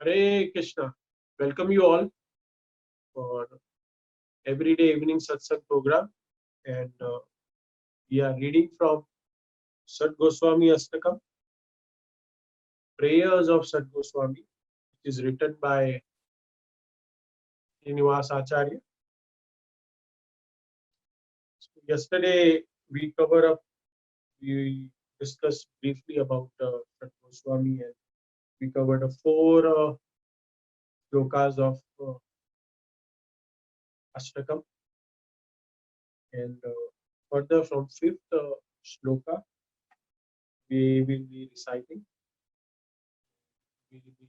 Hare Krishna. Welcome you all for everyday evening satsang program. And we are reading from Shad Goswami Astakam, Prayers of Shad Goswami, which is written by Srinivas Acharya. So yesterday we discussed briefly about Shad Goswami, and we covered four shlokas of Astakam. And further from fifth shloka, we will be reciting. We will be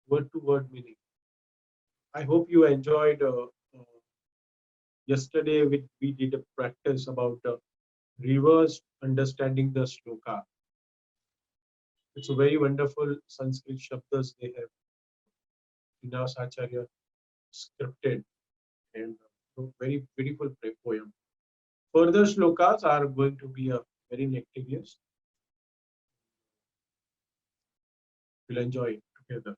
word to word meaning. I hope you enjoyed. Yesterday, we did a practice about reverse understanding the shloka. It's a very wonderful Sanskrit shabdas they have. Srinivas Acharya scripted, and very beautiful poem. Further shlokas are going to be very nectarious. We'll enjoy it together.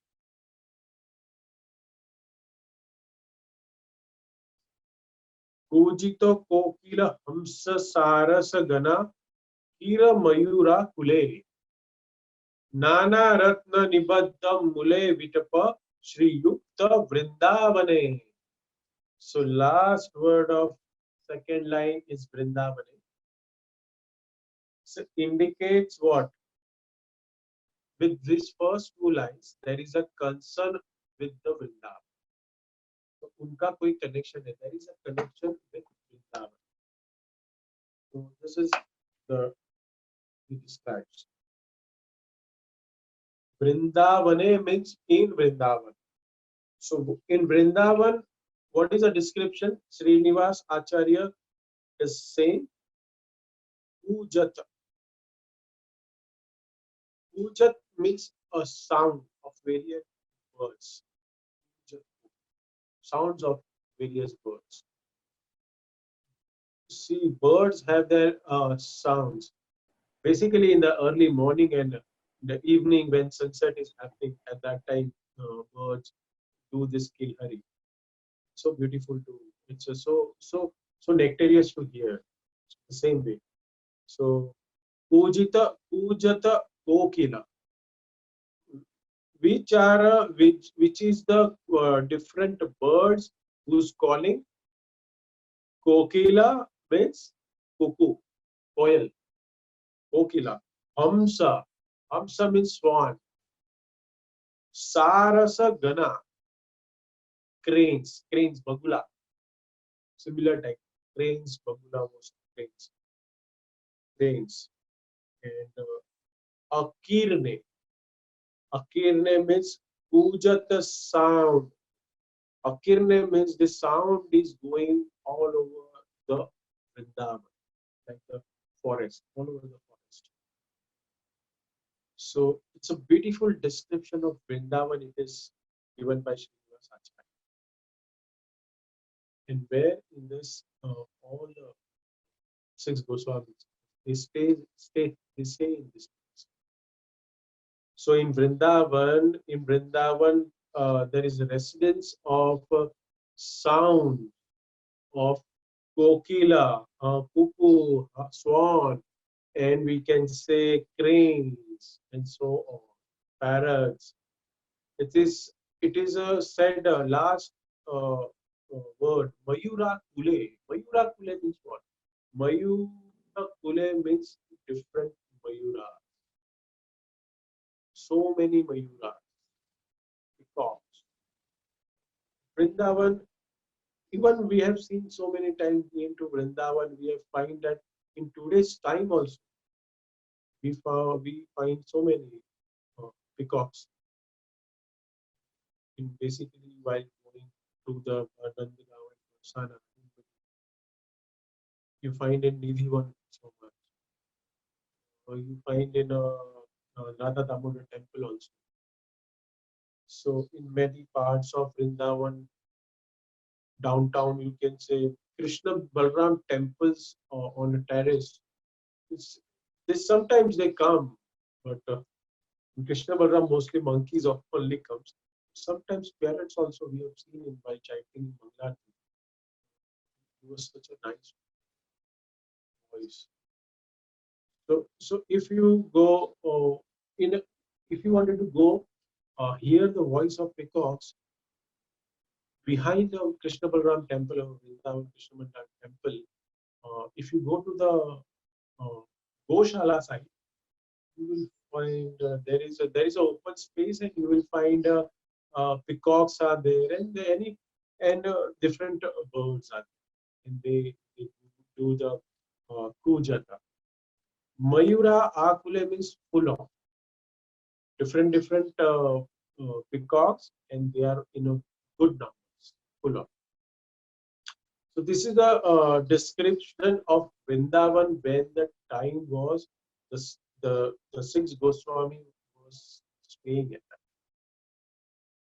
Kujito kokila hamsa sarasa gana kira mayura kule नाना रत्न निबद्धम मुले विटप श्री युक्त वृंदावने. So last word of second line is Vrindavane. So indicates what? With these first two lines, there is a concern with the Vrindavan. So उनका कोई connection है. There is a connection with Vrindavan. So this is the he describes. Vrindavane means in Vrindavan. So in Vrindavan, what is the description? Srinivas Acharya is saying Ujat. Ujat means a sound of various birds. Sounds of various birds. See, birds have their sounds. Basically, in the early morning and the evening when sunset is happening, at that time, birds do this kilhari. So beautiful to. It's so nectarious to hear. The same way. So Ujata Kokila. Which is the different birds who's calling. Kokila means cuckoo, koil. Kokila. Hamsa means swan. Sarasa Gana, cranes, bagula. Similar type. Cranes, bagula, most cranes. And Akirne. Akirne means Ujata sound. Akirne means the sound is going all over the Vrindavan, like the forest, all over the forest. So it's a beautiful description of Vrindavan. It is given by Srinivas Acharya. And where in this all the six Goswamis, they stay in this place. So in Vrindavan, there is a residence of sound of kokila, cuckoo, swan, and we can say cranes and so on, parrots. It is said last word Mayura Kule. Mayura Kule means what? Mayura Kule means different Mayura. So many Mayura. Because Vrindavan, even we have seen so many times into Vrindavan, we have find that in today's time also, we find so many peacocks. In basically while going to the Nandagaon and Sana, you find in Nidhivan so much. Or you find in Radha Damodar temple also. So in many parts of Vrindavan, downtown, you can say Krishna Balram temples on a terrace. Sometimes they come, but In Krishna Balaram, mostly monkeys only comes. Sometimes parrots also we have seen in while chanting Mangalarti. It was such a nice voice. So if you go if you wanted to go hear the voice of peacocks behind the Krishna Balaram temple or Vrindavan Krishna Balaram temple, if you go to the Goshala side, you will find there is a open space and you will find peacocks are there and any and different birds are there and they do the kujata. Mayura akule means full of different peacocks and they are in a good numbers full of. So this is the description of Vrindavan when the time was the six Goswami was staying at that.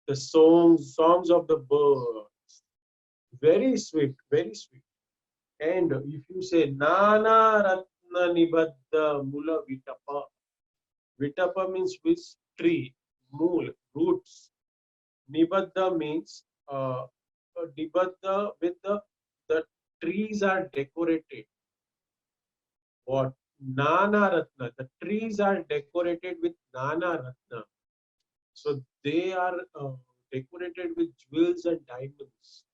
The songs of the birds, very sweet, very sweet. And if you say Nana Ratna Nibadda Mula Vitapa, Vitapa means which tree, mool, roots. Nibadda means Nibadda with the trees are decorated. What? Nana Ratna. The trees are decorated with Nana Ratna. So they are decorated with jewels and diamonds.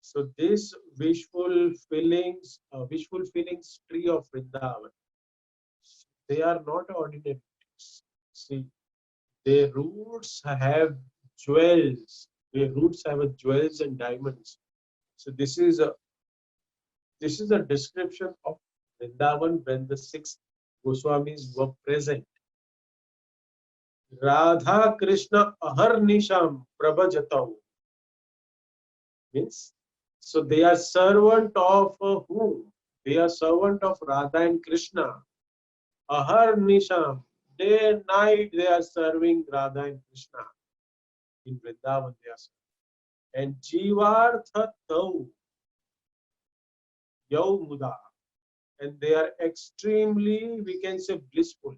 So this wishful feelings tree of Vrindavan, they are not ordinary trees. See, their roots have jewels. Their roots have jewels and diamonds. So this is a description of Vrindavan when the six Goswamis were present. Radha Krishna Aharnisham Prabhajatau means so they are servant of whom? They are servant of Radha and Krishna. Aharnisham day and night they are serving Radha and Krishna in Vrindavan they are serving. And Jivartha Tau Yau Muda and they are extremely we can say blissful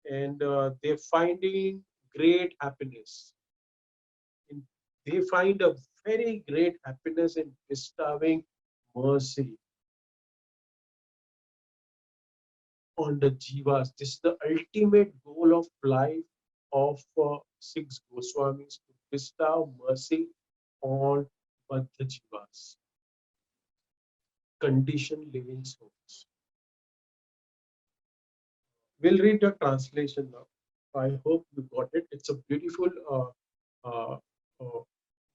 and they're finding great happiness. They find a very great happiness in bestowing mercy on the jivas. This is the ultimate goal of life of six Goswamis to bestow mercy on Baddha jivas, conditioned living souls. We'll read the translation now. I hope you got it. It's a beautiful.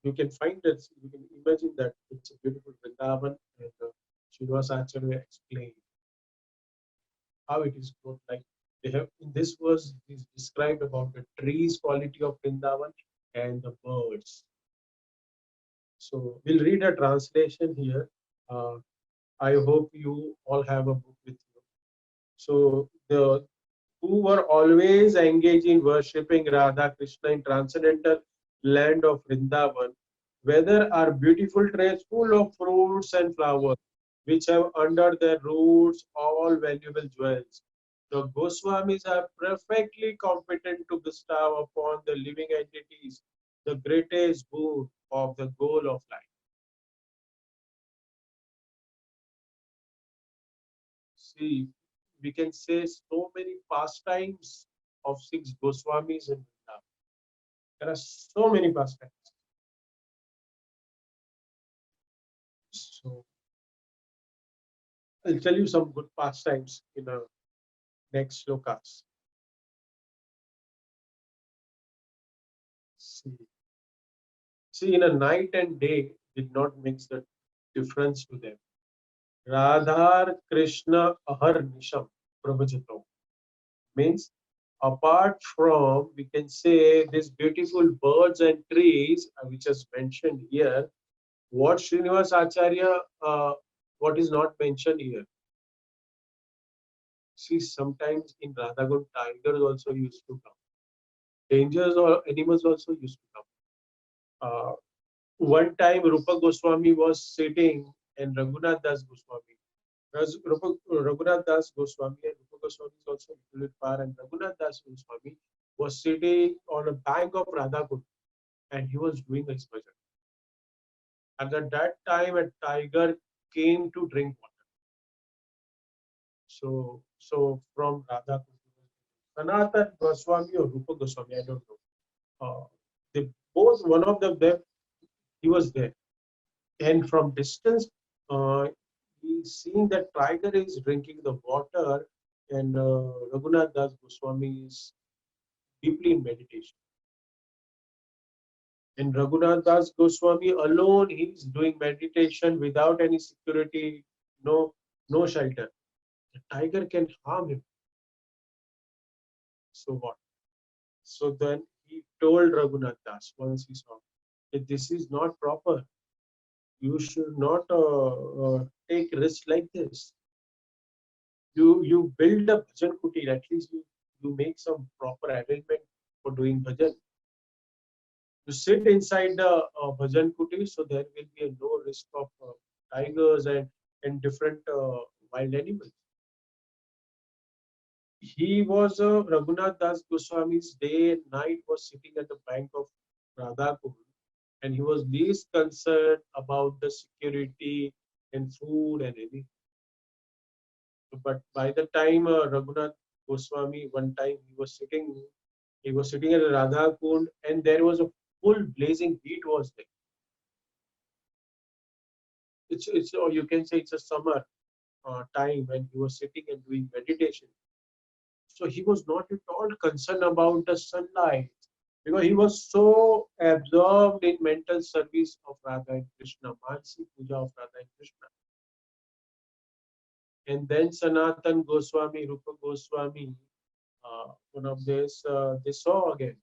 You can find it. You can imagine that it's a beautiful Vrindavan, and Srinivasa Acharya explained how it is grown. Like they have in this verse, is described about the trees quality of Vrindavan and the birds. So we'll read a translation here. Uh, I hope you all have a book with you. So the who were always engaged in worshipping Radha Krishna in transcendental land of Vrindavan, whether are beautiful trees full of fruits and flowers, which have under their roots all valuable jewels. The Goswamis are perfectly competent to bestow upon the living entities the greatest boon of the goal of life. See, we can say so many pastimes of six Goswamis in Vrindavan. There are so many pastimes. So I'll tell you some good pastimes in our next slokas. See, in a night and day did not makes the difference to them. Radhar Krishna Ahar Nisham Prabhajato means apart from we can say these beautiful birds and trees which is mentioned here, what Srinivas Acharya what is not mentioned here. See, sometimes in Radhagun, tigers also used to come. Dangers or animals also used to come. One time, Rupa Goswami was sitting and Raghunath Das Goswami. As Raghunath Das Goswami, and Rupa Goswami is also a little bit far, and Raghunath Das Goswami was sitting on a bank of Radhakund and he was doing his bhajan. And at that time, a tiger came to drink water. So from Radhakund, Sanatan Goswami or Rupa Goswami, I don't know. They both, one of them, he was there. And from distance, he's seeing that tiger is drinking the water, and Raghunath Das Goswami is deeply in meditation. And Raghunath Das Goswami alone, he is doing meditation without any security, no shelter. The tiger can harm him. So what? So then he told Raghunath Das once he saw that this is not proper. You should not take risks like this. You build a bhajan kutir, at least you make some proper arrangement for doing bhajan. You sit inside the bhajan kutir, so there will be no risk of tigers and different wild animals. He was Raghunath Das Goswami's day and night was sitting at the bank of Radhakund, and he was least concerned about the security and food and anything. But by the time Raghunath Goswami, one time he was sitting at Radha Kund, and there was a full blazing heat was there. It's or you can say it's a summer time when he was sitting and doing meditation. So he was not at all concerned about the sunlight because he was so absorbed in mental service of Radha and Krishna, Mansi Puja of Radha and Krishna. And then Sanatan Goswami, Rupa Goswami, one of this they saw again.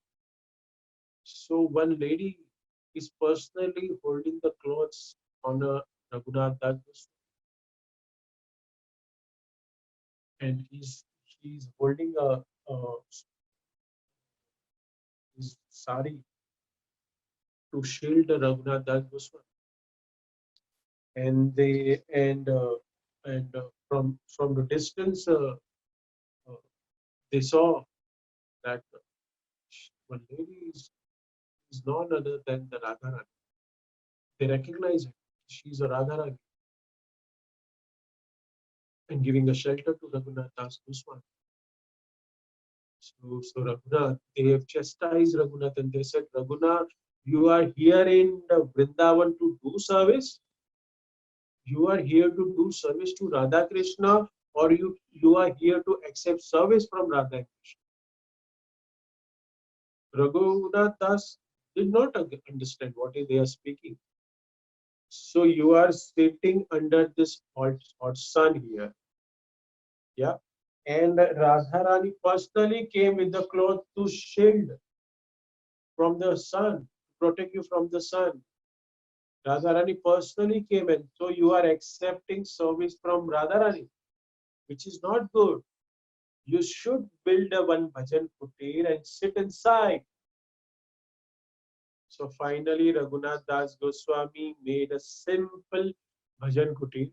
So one lady is personally holding the clothes on a Raghunath Das Goswami, and he's holding a his sari to shield the Raghunath Das Goswami, and they and from the distance uh, they saw that one lady is none other than the Radharani. They recognize her. She's a Radharani and giving a shelter to Raghunath Das Goswami. So Raghunath, they have chastised Raghunath and they said, Raghunath, you are here in the Vrindavan to do service. You are here to do service to Radha Krishna, or you are here to accept service from Radha Krishna. Raghunath Das did not understand what they are speaking. So you are sitting under this hot sun here. Yeah. And Radharani personally came with the cloth to shield from the sun, protect you from the sun. Radharani personally came in. So you are accepting service from Radharani, which is not good. You should build a one bhajan kutir and sit inside. So finally, Raghunath Das Goswami made a simple bhajan kutir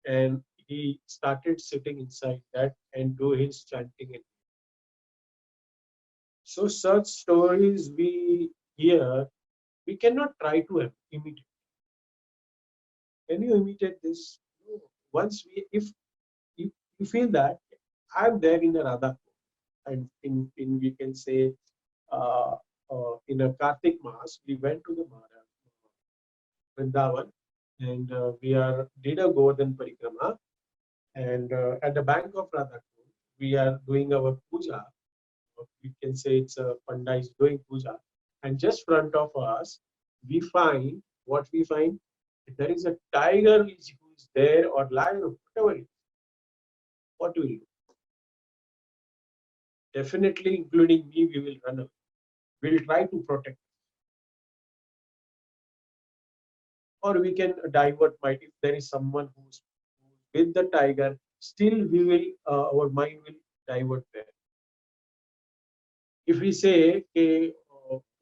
and he started sitting inside that and do his chanting. So such stories we hear, we cannot try to imitate. Can you imitate this? No. Once if you feel that I'm there in the Radha, and in we can say uh, in a Kartik Mass, we went to the Maharaj Vrindavan, and we did a Govardhan Parikrama, and at the bank of Radha, we are doing our puja. We can say it's a Panda is doing puja, and just front of us, we find what we find. There is a tiger who is there or lion or whatever it is. What do we do? Definitely, including me, we will run away. We will try to protect, or we can divert. Might if there is someone who's with the tiger, still we will our mind will divert there. If we say, okay,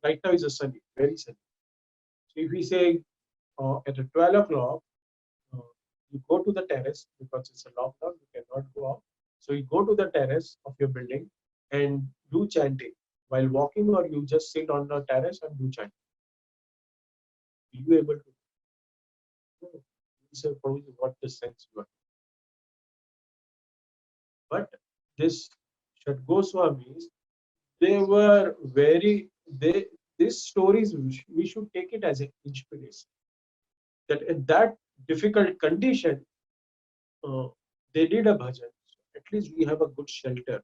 right now is a sunny, very sunny. So if we say at 12 o'clock, You go to the terrace because it's a lockdown, you cannot go out. So you go to the terrace of your building and do chanting while walking, or you just sit on the terrace and do chanting. Are you able to? No. You say, probably what the sense you are. But this Shad Goswamis, they were very, they, these stories, we should take it as an inspiration. That in that difficult condition, uh, they did a bhajan. So at least we have a good shelter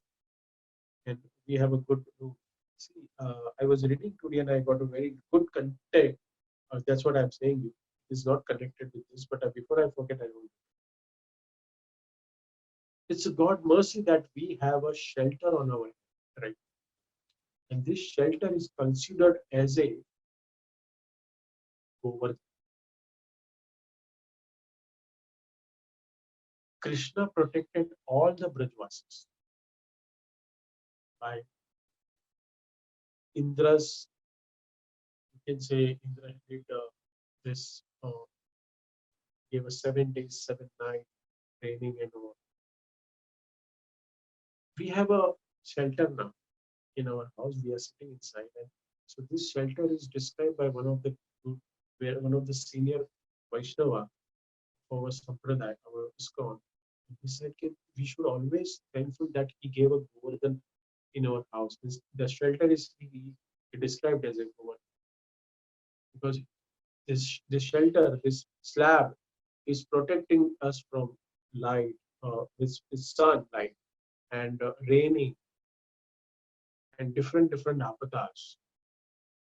and we have a good roof. See, I was reading today and I got a very good content. That's what I'm saying. It is not connected with this, but before I forget, I will. It's a God mercy that we have a shelter on our head, right? And this shelter is considered as a Govardhan. Krishna protected all the Brajvasis by Indra's, you can say Indra did this, gave us 7 days, 7 nights training and all. We have a shelter now in our house. We are sitting inside, and so this shelter is described by where one of the senior Vaishnava of our Sampradaya, our ISKCON. He said that we should always thankful that he gave a Govardhan in our house. The shelter is he described as a Govardhan because this shelter, this slab, is protecting us from light, this sunlight, and raining, and different avatars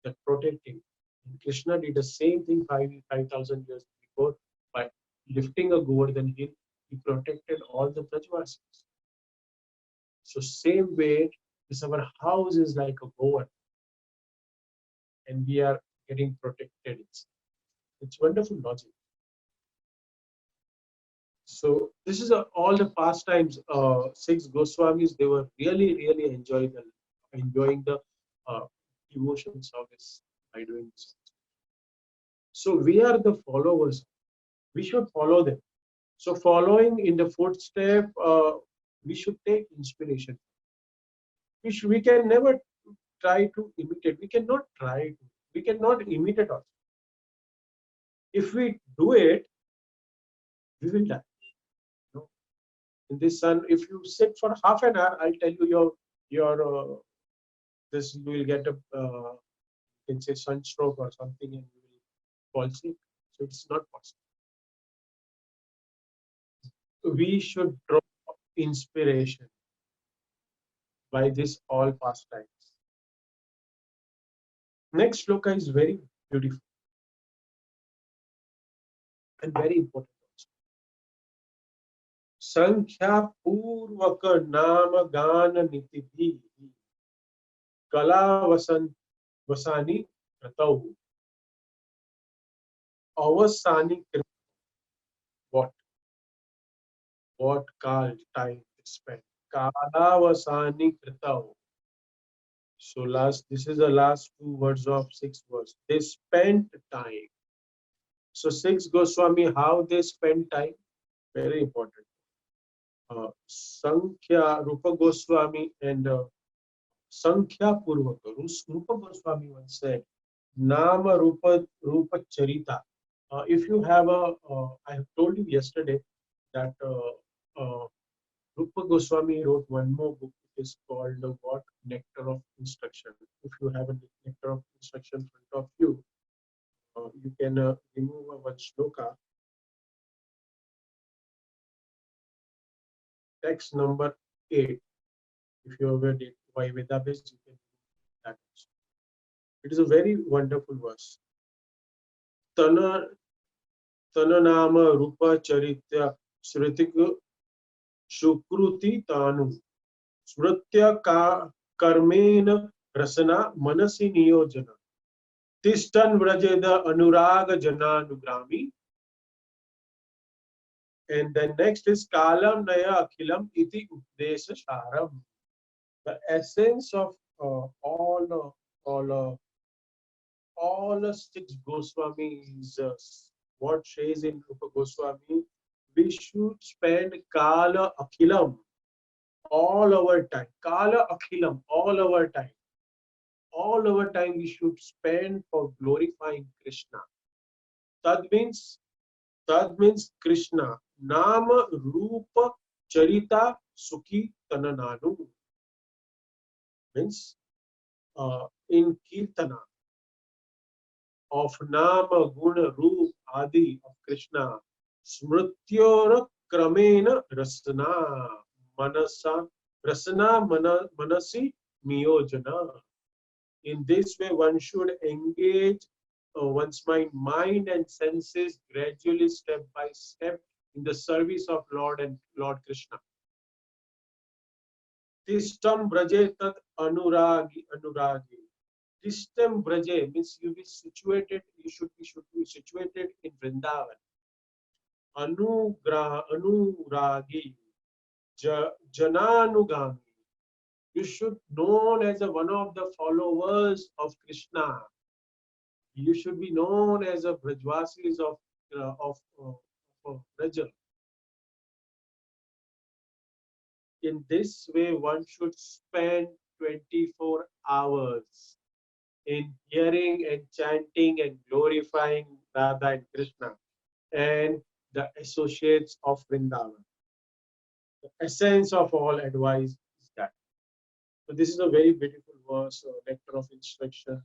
that protect him. And Krishna did the same thing 5,000 years before by lifting a Govardhan hill. He protected all the Brajvasis. So same way, this our house is like a Govardhan, and we are getting protected. It's wonderful logic. So this is all the pastimes. Six Goswamis, they were really enjoying the uh, devotion service by doing this. So we are the followers. We should follow them. So following in the footstep, we should take inspiration. We can never try to imitate. We cannot try to. We cannot imitate us. If we do it, we will die. No? In this sun, if you sit for half an hour, I'll tell you your this you will get a you can say sunstroke or something, and you will fall sick. So it's not possible. We should draw inspiration by this all pastimes. Next shloka is very beautiful and very important also. संख्या पूर्वक नाम गान निधि कला वसानी कृतौ अवसानी what called time spent kalavasani kritau. So this is the last two words of 6 words. They spent time. So six Goswami, how they spent time? Very important. Sankhya, Rupa Goswami and Sankhya Purvaka. Rupa Goswami once said, Nama Rupa Charita. If you have I have told you yesterday that Rupa Goswami wrote one more book. It is called what? Nectar of Instruction. If you have a Nectar of Instruction in front of you, you can remove one shloka. Text number 8. If you have read it by Vedabase, you can remove that. It is a very wonderful verse. Tana Tananama Rupa Charitya Sritik Shukruti Tanu Smritya Karmena Rasana Manasi Niyojana Tistan Vrajeda Anuraga Jananugrami. And then next is Kalam Naya Akhilam Iti Updesa Sharam. The essence of all six Goswamis, what says in Rupa Goswami, we should spend Kala Akhilam, all our time. Kala Akhilam, all our time we should spend for glorifying Krishna. Tad means, Krishna. Nama Rupa Charita Sukhi Tanananu. Means in Kirtana of Nama Guna Roop Adi of Krishna. Smrityora Kramena Rasana Manasa Rasana Manasi Niyojana. In this way, one should engage one's mind and senses gradually, step by step, in the service of Lord Krishna. Tishtam braje tat anuragi. Tishtam braje means you should be situated in Vrindavan. Anuragi, jananugami. You should known as one of the followers of Krishna. You should be known as a Brajvasis of Braja. In this way, one should spend 24 hours in hearing and chanting and glorifying Radha and Krishna and the associates of Vrindavan. The essence of all advice is that. So this is a very beautiful verse, nectar of instruction,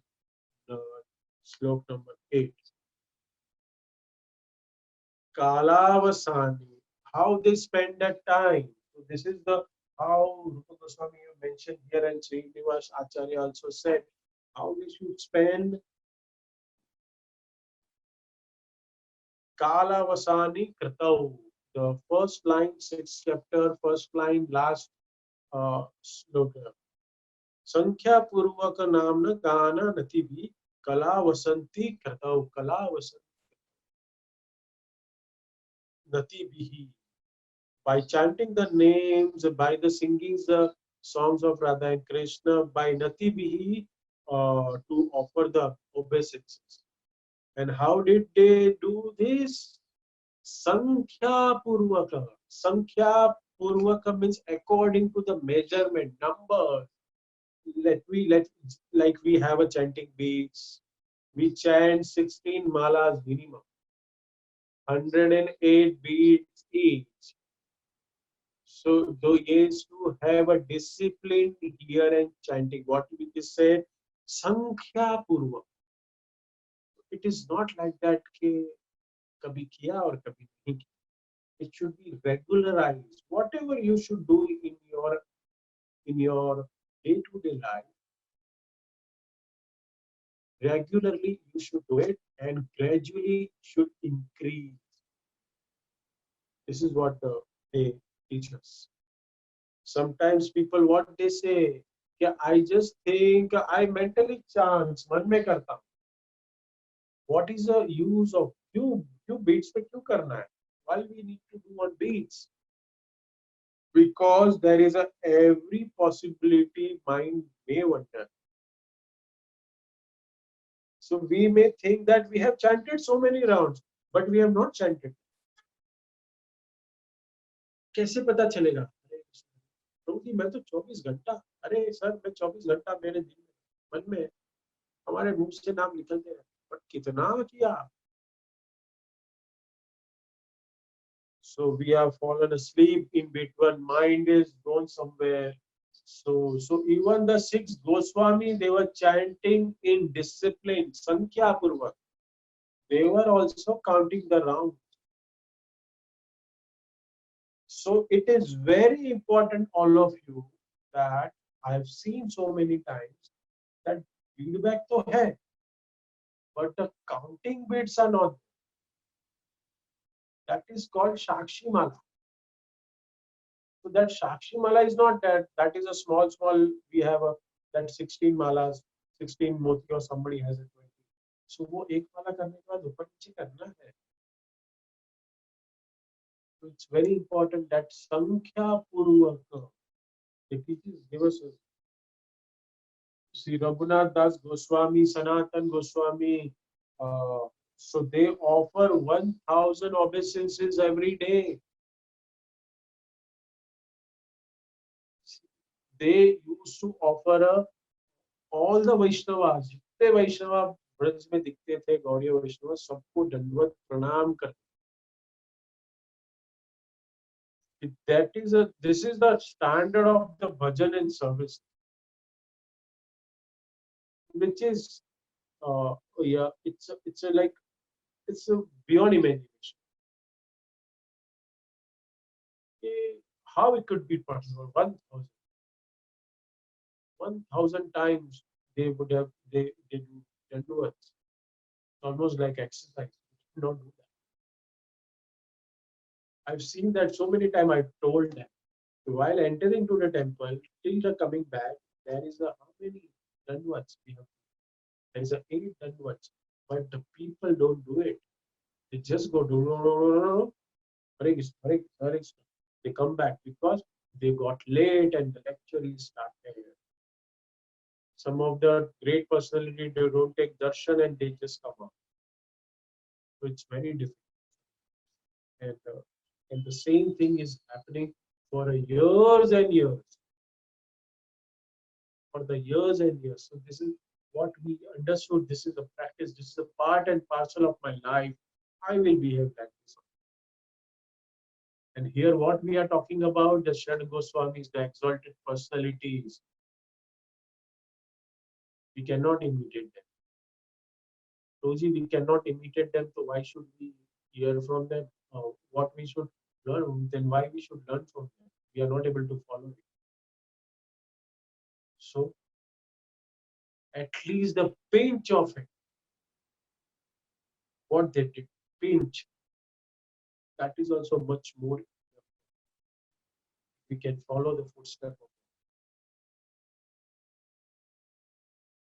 slok number 8. Kalavasani, how they spend that time. So this is the how Rupa Goswami you mentioned here, and Srinivas Acharya also said how we should spend Kalavasani Kritau. The first line, 6th chapter, first line, last sloka. Sankhya Purvaka Namna Gana Nativi Kalavasanti Kritau. Kalavasanti Nativihi. By chanting the names, by the singing the songs of Radha and Krishna, by Nati Bihi, to offer the obeisances. And how did they do this? Sankhya Purvaka. Sankhya Purvaka means according to the measurement, number. Let like we have a chanting beats. We chant 16 malas minimum, 108 beats each. So they used to have a disciplined hear and chanting. What we just said, Sankhya Purva. It is not like that ke kabhi kiya or kabhi nahi kiya. It should be regularized. Whatever you should do in your day-to-day life, regularly you should do it and gradually should increase. This is what they teach us. Sometimes people what they say, yeah, I just think I mentally chant, मन में करता हूँ. What is the use of क्यों beats पे क्यों करना है? Why we need to do on beats? Because there is every possibility mind may wonder. So we may think that we have chanted so many rounds, but we have not chanted. कैसे पता चलेगा? क्योंकि मैं तो 24 घंटा, अरे sir मैं 24 घंटा मेरे दिन में मन में हमारे मुंह से नाम निकलते हैं, पर कितना किया? So we have fallen asleep in between. Mind is gone somewhere. So even the 6 Goswami, they were chanting in discipline, Sankhya Purvak. They were also counting the rounds. So it is very important, all of you, that I have seen so many times that feedback to hai, but the counting bits are not. That is called Shakshi Mala. So that Shakshi Mala is not that. That is a small. We have that 16 malas, 16 moti, or somebody has a 20. So वो एक माला करने के बाद ऊपर नीचे करना है. So it's very important that Sankhya Purvaka. It teaches, give us Sri Raghunath Das Goswami, Sanatan Goswami, So they offer 1,000 obeisances every day. They used to offer all the Vaishnavas, जितने वैष्णव ब्रज में दिखते थे गौड़ीय वैष्णव, सबको दंडवत प्रणाम करते. That is this is the standard of the bhajan and service, which is yeah, it's a like it's a beyond imagination. How it could be possible? 1,000 times they would have they do dandavats. Almost like exercise. Don't do that. I've seen that so many times. I've told them while entering to the temple till the coming back, there is a how many dandavats we have. There is a 8 dandavats, but the people don't do it. They just go do no no no no no. Hare Krishna, Hare Krishna, Hare Krishna. They come back because they got late and the lecture is started. Some of the great personality they don't take darshan and they just come up. So it's very difficult. And the same thing is happening for years and years. For the years and years. So this is what we understood. This is a practice. This is a part and parcel of my life. I will behave like this. And here what we are talking about, the Shad Goswamis, the exalted personalities. We cannot imitate them. Roji, we cannot imitate them, so why should we hear from them? What we should learn, then why we should learn from them? We are not able to follow it. So at least the pinch of it, what they did, pinch, that is also much more. We can follow the footsteps of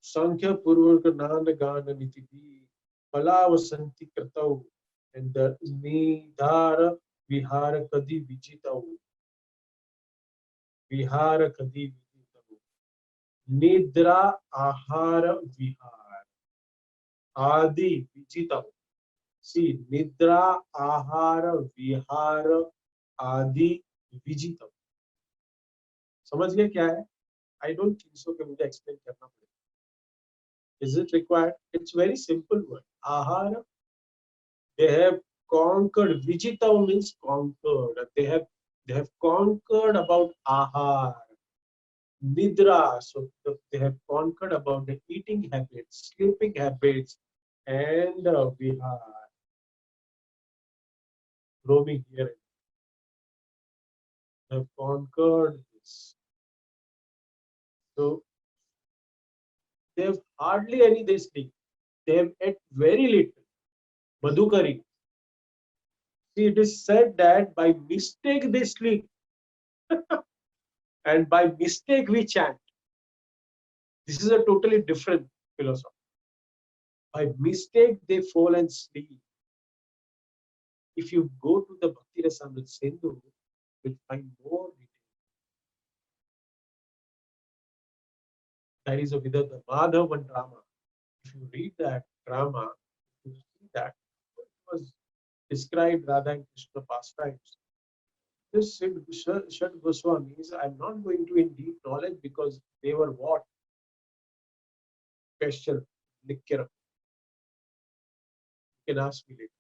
Sankhya Purvaka Nana Gana Nitibi, Palavasanti Kratau, and the Nidhara Vihara Kadi Vijitau. Vihara Kadi Vijitau. Nidra Ahara Vihar. Adi Vijitau. See, Nidra Ahara Vihara Adi Vijitau. समझ गए क्या है? I don't think so कि मुझे explain करना पड़ेगा. Is it required? It's very simple word. Ahara. They have conquered. Vijita means conquered. They have conquered about ahar. Nidra. So they have conquered about the eating habits, sleeping habits, and vihar. Roaming here. They have conquered this. So they have hardly any they sleep. They have ate very little. Madhukari. See, it is said that by mistake they sleep. And by mistake we chant. This is a totally different philosophy. By mistake they fall and sleep. If you go to the Bhakti Rasamrita Sindhu, you'll find more detail. That is a the Madhavan drama. If you read that drama, you see that it was described Radha and Krishna pastimes. This Shad Goswamis, I'm not going to in deep knowledge because they were what? Question. You can ask me later.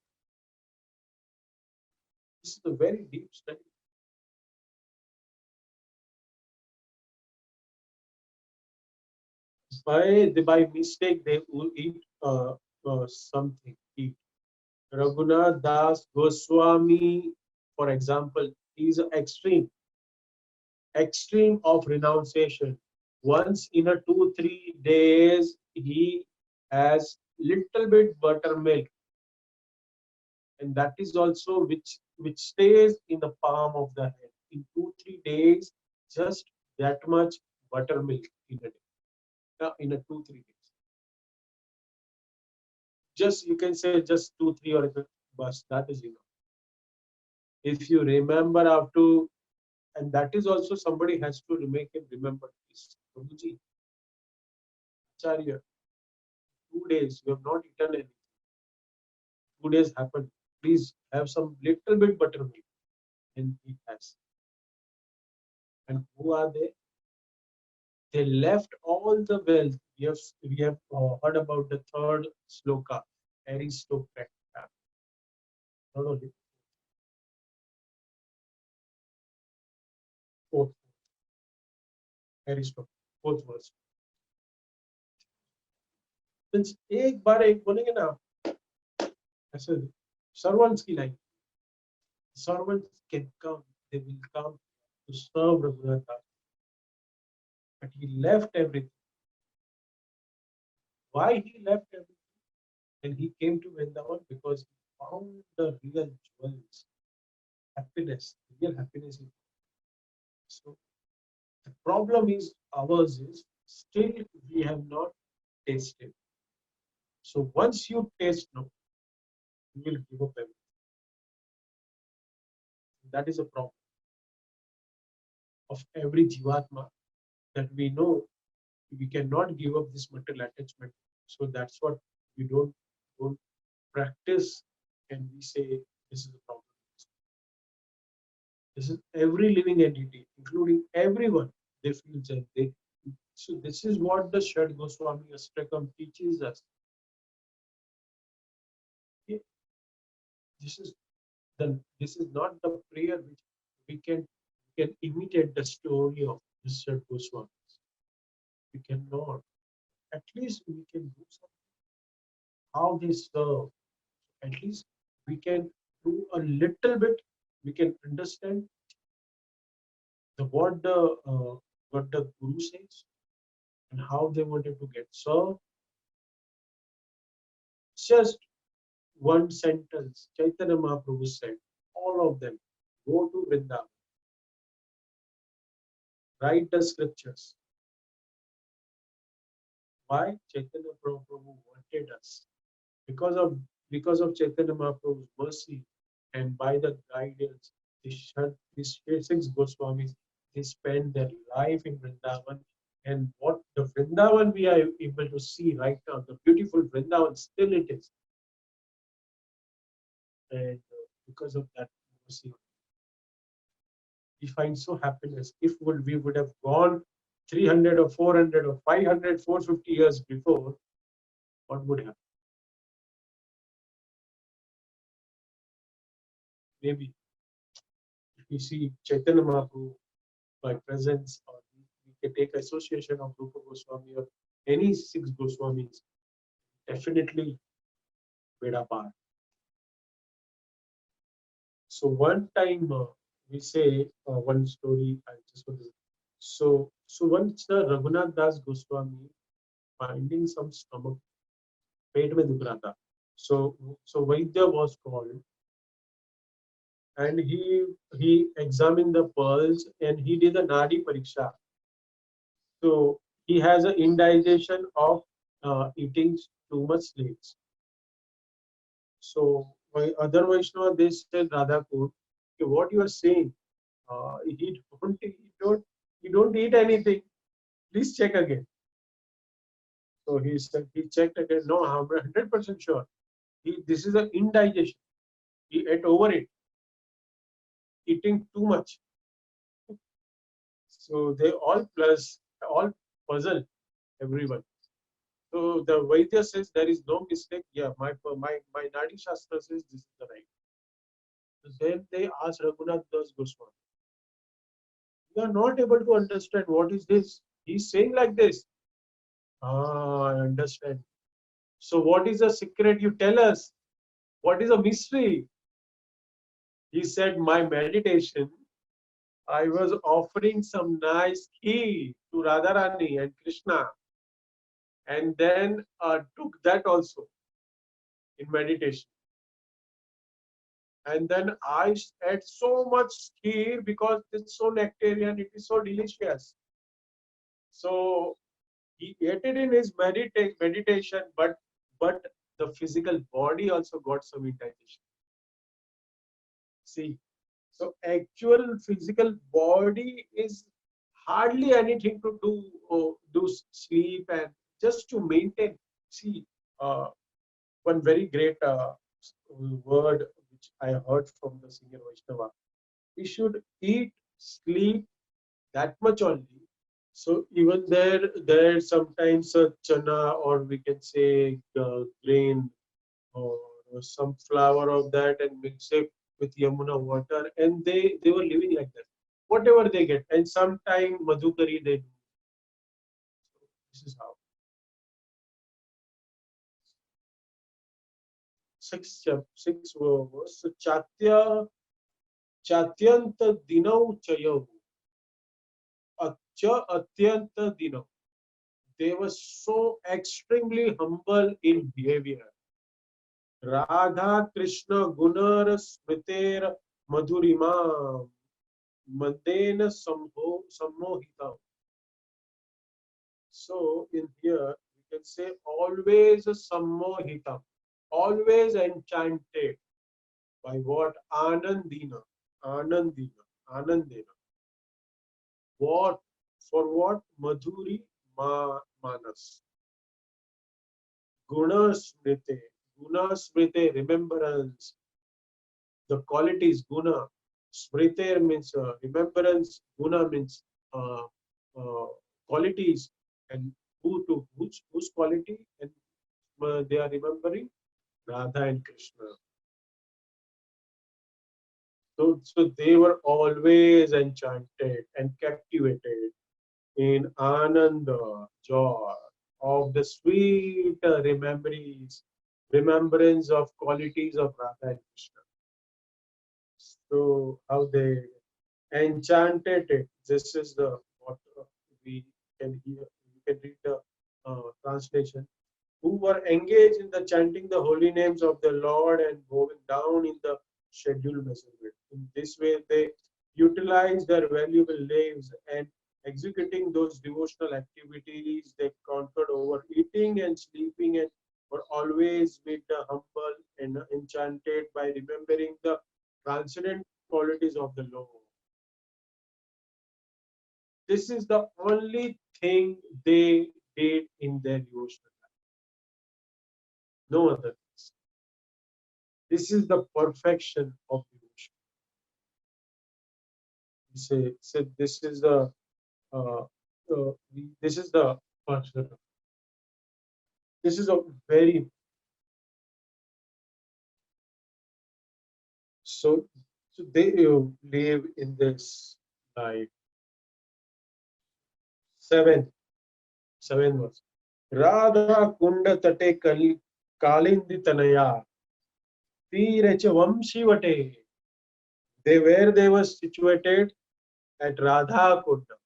This is a very deep study. By mistake they will eat something. Eat. Raghunath Das Goswami, for example, is an extreme of renunciation. Once in a 2-3 days, he has little bit buttermilk, and that is also which stays in the palm of the hand. In 2-3 days, just that much buttermilk in a day. In a 2-3 days. Just you can say just 2-3 or bus. That is enough. If you remember how to, and that is also somebody has to make him remember this. Prabhuji, Acharya, 2 days you have not eaten anything. 2 days happened. Please have some little bit buttermilk. And he has. And who are they? They left all the wealth. We have heard about the third sloka, aristocrat. Not only fourth, aristocrat, fourth verse. Means एक बार एक बोलेंगे ना ऐसे servants की line. Servants can come, they will come to serve Raghunatha. But he left everything. Why he left everything? And he came to Vrindavan because he found the real jewels, happiness, real happiness. So the problem is ours is still we have not tasted. So once you taste now, you will give up everything. That is a problem of every jivatma, that we know we cannot give up this material attachment. So that's what we don't practice, and we say this is the problem. This is every living entity, including everyone. They feel that they. So this is what the Shad Goswami Astakam teaches us. Okay? This is this is not the prayer which we can imitate the story of the Shad Goswami. We cannot. At least we can do something. How they serve. At least we can do a little bit. We can understand what the Guru says and how they wanted to get served. Just one sentence, Chaitanya Mahaprabhu said, all of them, go to Vrindavan, write the scriptures. Why? Chaitanya Mahaprabhu wanted us. Because of Chaitanya Mahaprabhu's mercy and by the guidance, these 6 Goswamis, they spend their life in Vrindavan. And what the Vrindavan we are able to see right now, the beautiful Vrindavan, still it is. And because of that mercy, we find so happiness. If we would have gone 300 or 400 or 500, 450 years before, what would happen? Maybe if we see Chaitanya Mahaprabhu by presence, or we can take association of Rupa Goswami or any 6 Goswamis, definitely Veda Par. So one time we say one story. I just want to. So once the Raghunath Das Goswami finding some stomach, पेट में दुख रहा था. So Vaidya was called, and he examined the pearls and he did a nadi pariksha. So he has an indigestion of eating too much sweets. So other Vaishnava, they said, Radhakund, what you are saying, he don't eat anything. Please check again. So he said, he checked again. No, I'm 100% sure. This is an indigestion. He ate over it, eating too much. So they all puzzle everyone. So the Vaidya says there is no mistake. Yeah, my Nadi Shastra says this is the right. So then they asked Raghunath Das Goswami, we are not able to understand what is this. He's saying like this. I understand. So what is the secret? You tell us. What is the mystery? He said, my meditation, I was offering some nice kheer to Radharani and Krishna, and then took that also in meditation. And then I ate so much kheer because it's so nectarian, it is so delicious. So he ate it in his meditation, but the physical body also got some indigestion. See, so actual physical body is hardly anything to do sleep and just to maintain. See, one very great word which I heard from the senior Vaishnava. We should eat, sleep that much only. So even there sometimes a chana, or we can say grain, or some flour of that, and mix it with Yamuna water, and they were living like that. Whatever they get, and sometime madhukari they do. This is how. Six verse. Chatyanta dinau chayav. Atyanta dinau. They were so extremely humble in behavior. Radha Krishna Gunar Smriter Madhurima Mandena Sammohita. So in here we can say always sammohita, always enchanted by what? Anandina, Anandina, Anandina. What? For what? Madhuri Manas. Guna Smrite. Guna Smrite, remembrance. The qualities Guna. Smrite means remembrance. Guna means uh, uh, qualities. And whose quality? And they are remembering Radha and Krishna. So they were always enchanted and captivated in Ananda, joy of the sweet remembrance of qualities of Radha and Krishna. So how they enchanted it. This is the what we can hear. You can read the translation. Who were engaged in the chanting the holy names of the Lord and bowing down in the scheduled measurement. In this way, they utilize their valuable lives and executing those devotional activities. They conquered over eating and sleeping and were always made the humble and enchanted by remembering the transcendent qualities of the Lord. This is the only thing they did in their devotional life. No other things. This is the perfection of devotion. Say this is the uh, this is the person. This is a very so so they live in this life. Seven verse. Radha kunda tate kalindi tanaya Tirech Vamshivate. They were situated at Radha Kunda,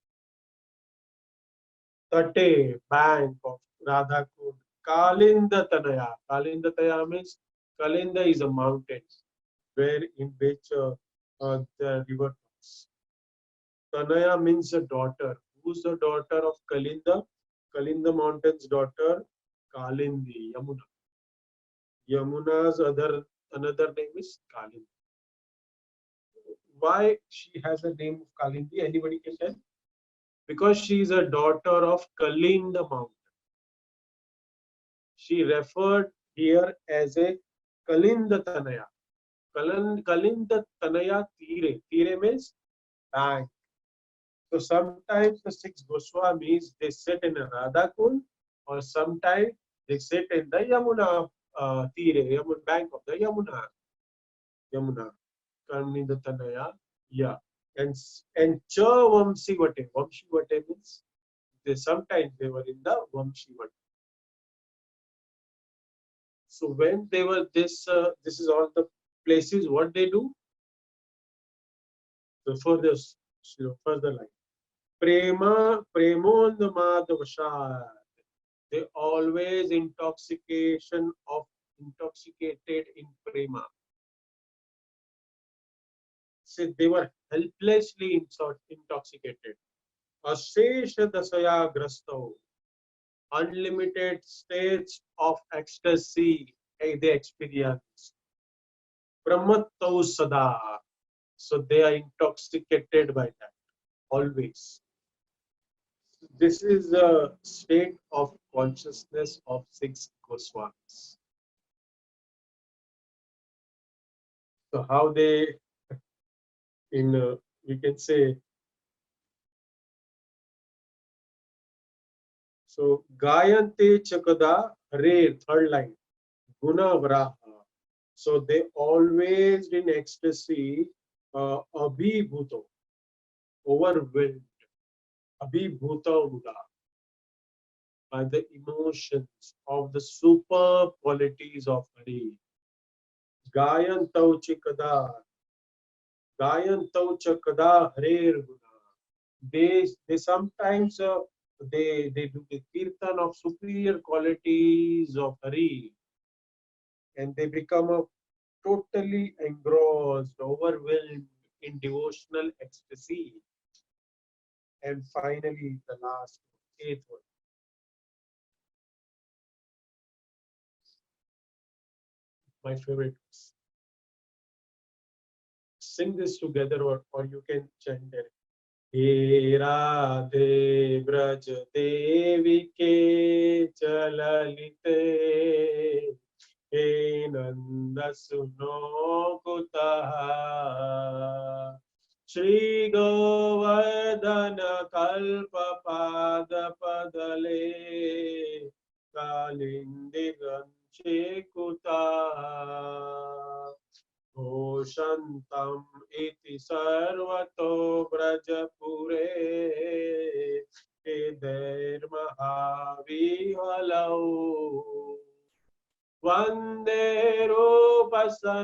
Tate, bank of Radha Kund. Kalinda Tanaya. Kalinda Tanaya means Kalinda is a mountain where in which the river flows. Tanaya means a daughter. Who's the daughter of Kalinda? Kalinda mountain's daughter, Kalindi, Yamuna. Yamuna's another name is Kalindi. Why she has a name of Kalindi? Anybody can tell? Because she is a daughter of Kalinda mountain. She referred here as a Kalinda Tanaya. Kalinda Tanaya Tire. Tire means bank. So sometimes the six Goswamis they sit in a Radhakund, or sometimes they sit in the Yamuna Tire, Yamuna bank of the Yamuna. Kalinda Tanaya. Yeah. And Cha Vamsi Vate. Vamsi Vate means sometimes they were in the Vamshi Vate. So when they were this is all the places what they do. The further line. Premondamadavashad. They always intoxicated in prema. So they were helplessly intoxicated. Ashesha dasaya grasto. Unlimited states of ecstasy they experience. Brahmattau sada. So they are intoxicated by that always. This is the state of consciousness of six Goswamis. So how they in we can say, so Gayante Chakada Hare, third line, Guna Vraha. So they always in ecstasy, Abhibhuto, overwhelmed, Abhibhuta Uda, by the emotions of the super qualities of Hari. Gayantau Chikada, Gayantau Chakada Hare Guna. They sometimes they do the kirtan of superior qualities of Hari, and they become a totally engrossed, overwhelmed in devotional ecstasy. And finally, the last, eighth one, my favorite. Sing this together, or you can chant it. हे राधे ब्रज देवी के चललिते, हे नंद सुनो कुतः, श्री गोवर्धन कल्प पाद पदले, कालिंदी गंचे कुतः, घोषन्तम् इति सर्वतो व्रजपुरे, हृदैर्महाविह्वलौ, वन्दे रूपसनातन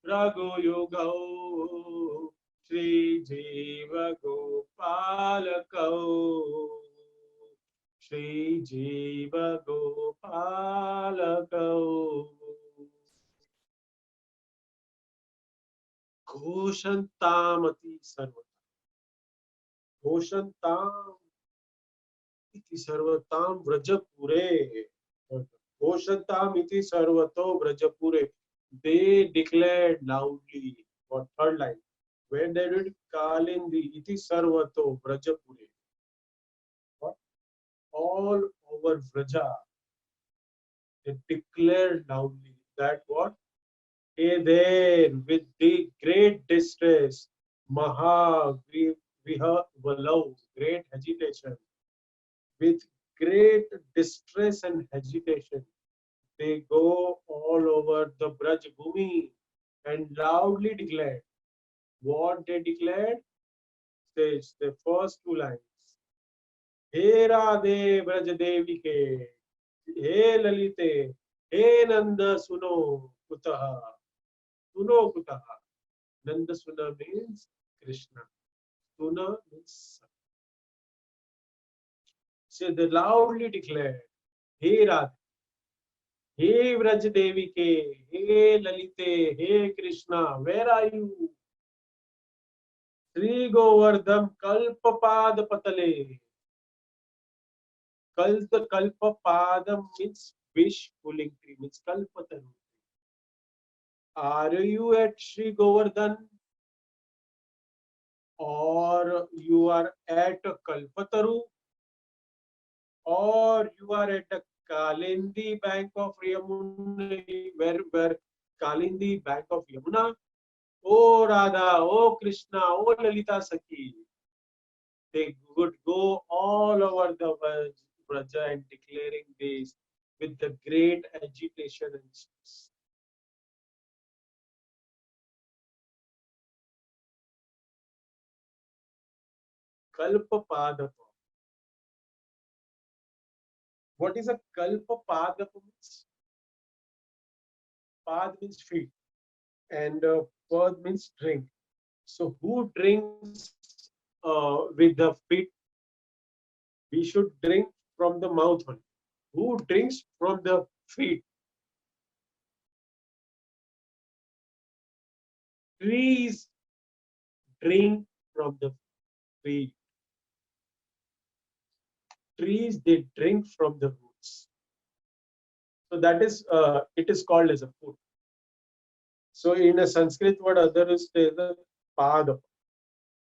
रघुयुगौ, श्रीजीवगोपालकौ, श्रीजीवगोपालकौ। घोषन्तामति सर्वता, घोषन्ताम इति सर्वताम व्रजपुरे, घोषन्ताम इति सर्वतो व्रजपुरे. They declared loudly. What, third line? When they did Kalindi iti sarvato vrajapure. What? All over Vraja, they declared loudly that what? Hey there, with the great distress, Maha Vihavalao, great agitation, with great distress and agitation, they go all over the Braj Bhumi and loudly declared. What they declared? Says the first two lines. He Radhe Braj Devi ke, He Lalite, He Nanda Suno Kutaha, Suno Kutaha. Nanda Suna means Krishna. Suna means son. So they loudly declared, He Radhe, He Braj Devi ke, He Lalite, He Krishna, where are you? Sri Govardhan Kalpapad Patale. Kalpapadam means wish pulling tree, means Kalpataru. Are you at Sri Govardhan, or you are at Kalpataru, or you are at the Kalindi bank of Yamuna, where Kalindi bank of Yamuna? Oh Radha, oh Krishna, oh Lalita Sakhi. They would go all over the Vraja and declaring this with the great agitation and stress. Kalpapadapa. What is a Kalpapadapa means? Pad means feet, and Pad means drink. So who drinks with the feet? We should drink from the mouth only. Who drinks from the feet? Trees drink from the feet. Trees, they drink from the roots. So that is, it is called as a food. So in a Sanskrit word, other is the padapa.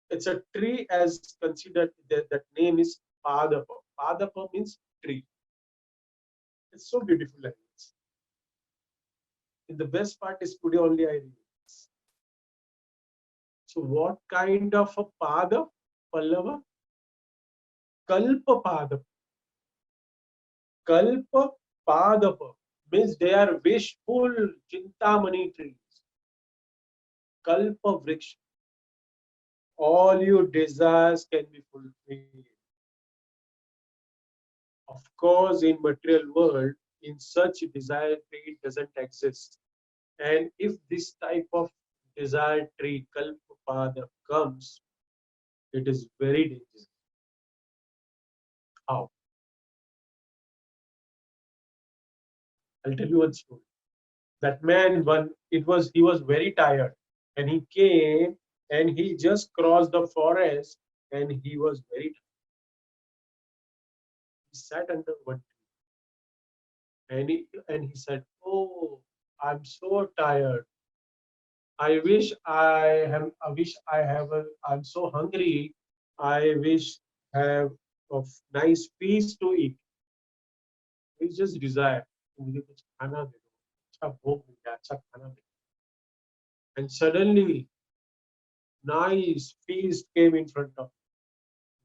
It's a tree as considered, that name is padapa. Padapa means tree. It's so beautiful language. In the best part is today only I realize. So what kind of a pada? Pallava? Kalpa pada. Kalpa padapa means they are wishful chintamani trees. Kalpa vriksha. All your desires can be fulfilled. Of course, in material world, in such desire tree doesn't exist. And if this type of desire tree, kalpapada, comes, it is very dangerous. How? I'll tell you one story. That man, he was very tired, and he came and he just crossed the forest, and he was very tired. He sat under one tree, and he said, "Oh, I'm so tired. I wish I have. I wish I have. I'm so hungry. I wish have a nice feast to eat. It's just desire. मुझे कुछ खाना दे दो. अच्छा भोग मिल जाए, अच्छा खाना मिल जाए." And suddenly, nice feast came in front of him.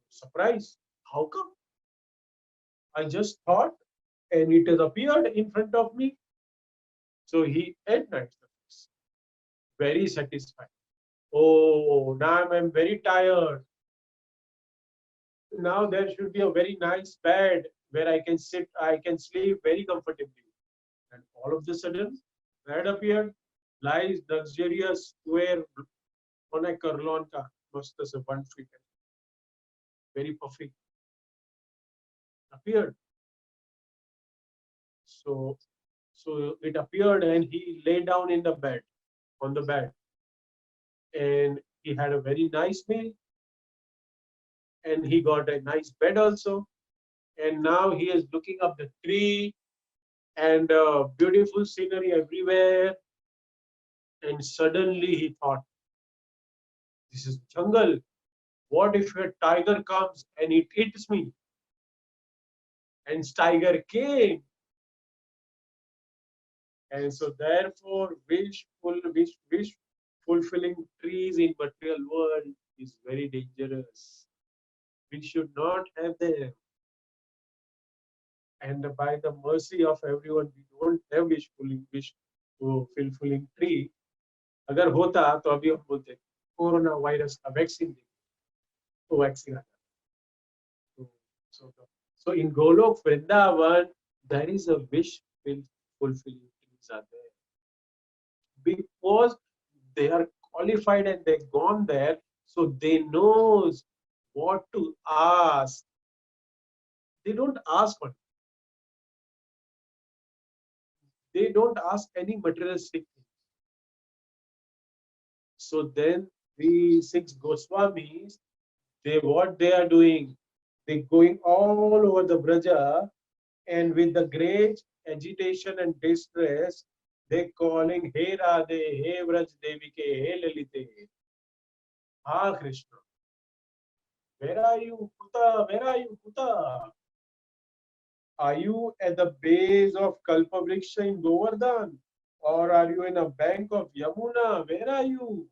Surprise! How come? I just thought, and it has appeared in front of me. So he ate nice feast, very satisfied. Oh, now I'm very tired. Now there should be a very nice bed where I can sit, I can sleep very comfortably. And all of a sudden, bed appeared, nice, luxurious, square, on a karlon ka, mast se 1 feet, very puffy, appeared. So, so it appeared, and he lay down in the bed, on the bed, and he had a very nice meal, and he got a nice bed also. And now he is looking up the tree, and beautiful scenery everywhere. And suddenly he thought, this is jungle. What if a tiger comes and it eats me? And tiger came. And so therefore, wish fulfilling trees in material world is very dangerous. We should not have them. And by the mercy of everyone, we don't have wish fulfilling tree. अगर होता तो अभी हम बोलते corona virus का vaccine दे, तो vaccine आ जाता. So, so in Golok Vrindavan, there is a wish fulfilling trees are there, because they are qualified and they've gone there, so they knows what to ask. They don't ask one. They don't ask any materialistic thing. So then the 6 Goswamis, what they are doing, they going all over the Braja, and with the great agitation and distress, they calling, Hey Radhe, Hey Vraj Devike, Hey Lalite, Ah Krishna, where are you, Kuta? Where are you, Kuta? Are you at the base of Kalpavriksha in Govardhan? Or are you in a bank of Yamuna? Where are you?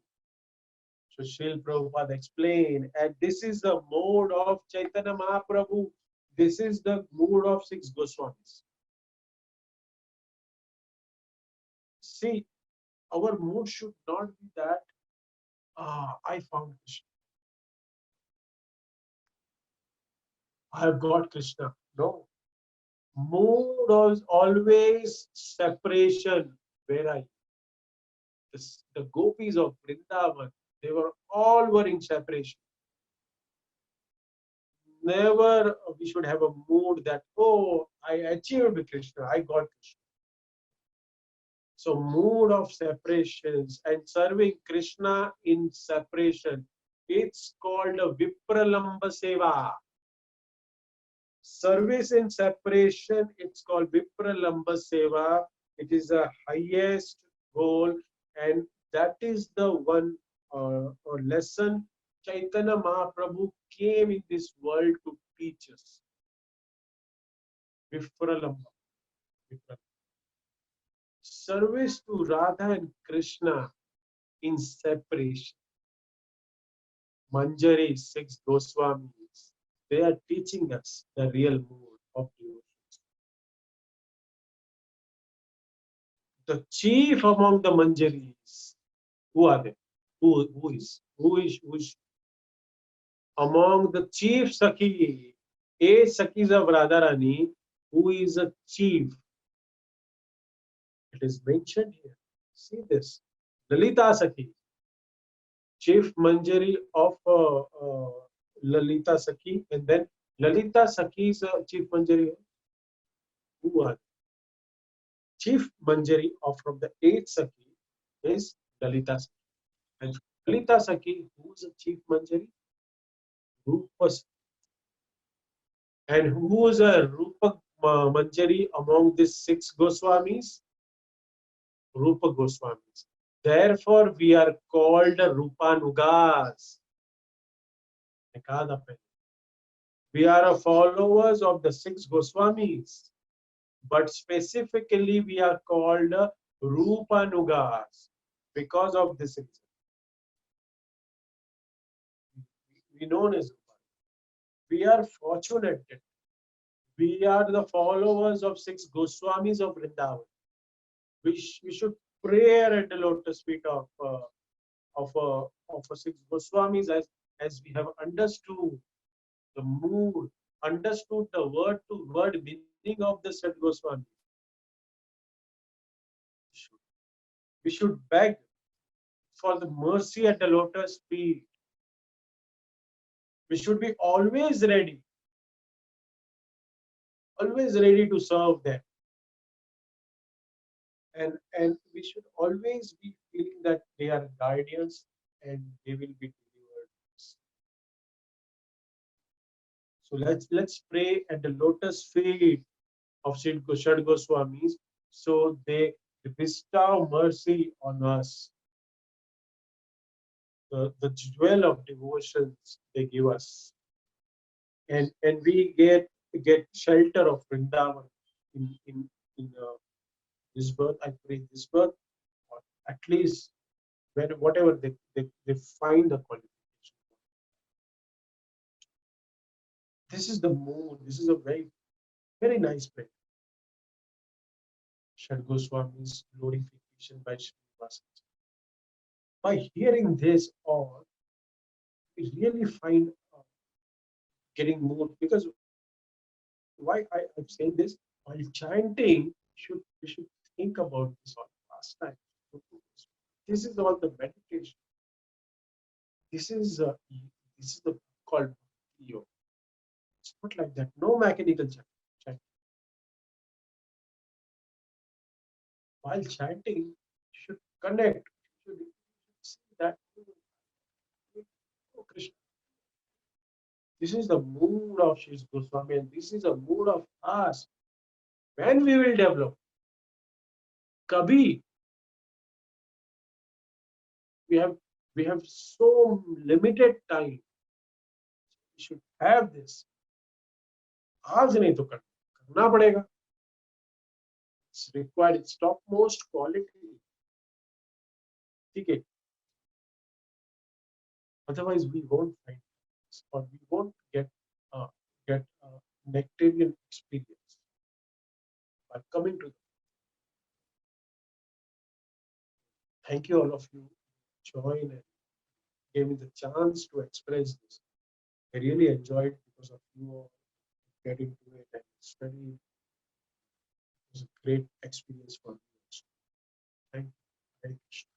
So Srila Prabhupada explained, and this is the mode of Chaitanya Mahaprabhu. This is the mood of 6 Goswamis. See, our mood should not be that, I found Krishna. I have got Krishna. No. Mood was always separation. Where are you? The gopis of Vrindavan, they were all were in separation. Never we should have a mood that, oh, I achieved Krishna, I got Krishna. So mood of separations and serving Krishna in separation, it's called a Vipralamba Seva. Service in separation, it's called Vipralamba Seva. It is the highest goal, and that is the one or lesson Chaitanya Mahaprabhu came in this world to teach us. Vipralamba. service to Radha and Krishna in separation. Manjari, 6 Goswamis, they are teaching us the real mood of devotion. The chief among the Manjaris, who are they? Who is among the chief Sakhi, 8 Sakhis of Radharani, who is a chief? It is mentioned here. See this. Lalita Sakhi, chief Manjari of Lalita Sakhi, and then Lalita Sakhi's chief Manjari. Who are chief Manjari of from the 8 Sakhi is Lalita Sakhi. And Lalita Sakhi, who is the chief Manjari? Rupa. And who is a Rupa Manjari among these 6 Goswamis? Rupa Goswamis. Therefore, we are called Rupanugas. We are followers of the 6 Goswamis, but specifically we are called Rupanugas because of this reason. We known as Rupa. We are fortunate. We are the followers of 6 Goswamis of Vrindavan. We should pray at the lotus feet of 6 Goswamis as we have understood the mood, understood the word to word meaning of the 6 Goswami. We should beg for the mercy at the lotus feet. We should be always ready to serve them. And we should always be feeling that they are guardians and they will be delivered. So let's pray at the lotus feet of Shad Goswamis so they bestow mercy on us. The jewel of devotions they give us. And we get shelter of Vrindavan in this birth. I pray this birth, or at least whatever they find the qualification. This is the mood. This is a very, very nice prayer. Shad Goswami's glorification by Srinivasa. By hearing this, all we really find getting moved, because why I'm saying this, while chanting, we should think about this all last time. This is all the meditation. This is the called yoga. It's not like that. No mechanical chanting. While chanting, you should connect. You should see that, oh Krishna. This is the mood of Shri Goswami, and this is a mood of us. When we will develop, Kabhi, we have so limited time. We should have this. आज नहीं तो करना पड़ेगा. It's required. It's topmost quality. Okay. Otherwise, we won't find this, or we won't get nectarian experience by coming to them. Thank you, all of you, join and gave me the chance to express this. I really enjoyed because of you all getting to it and studying. It was a great experience for me also. Thank you. Hare Krishna.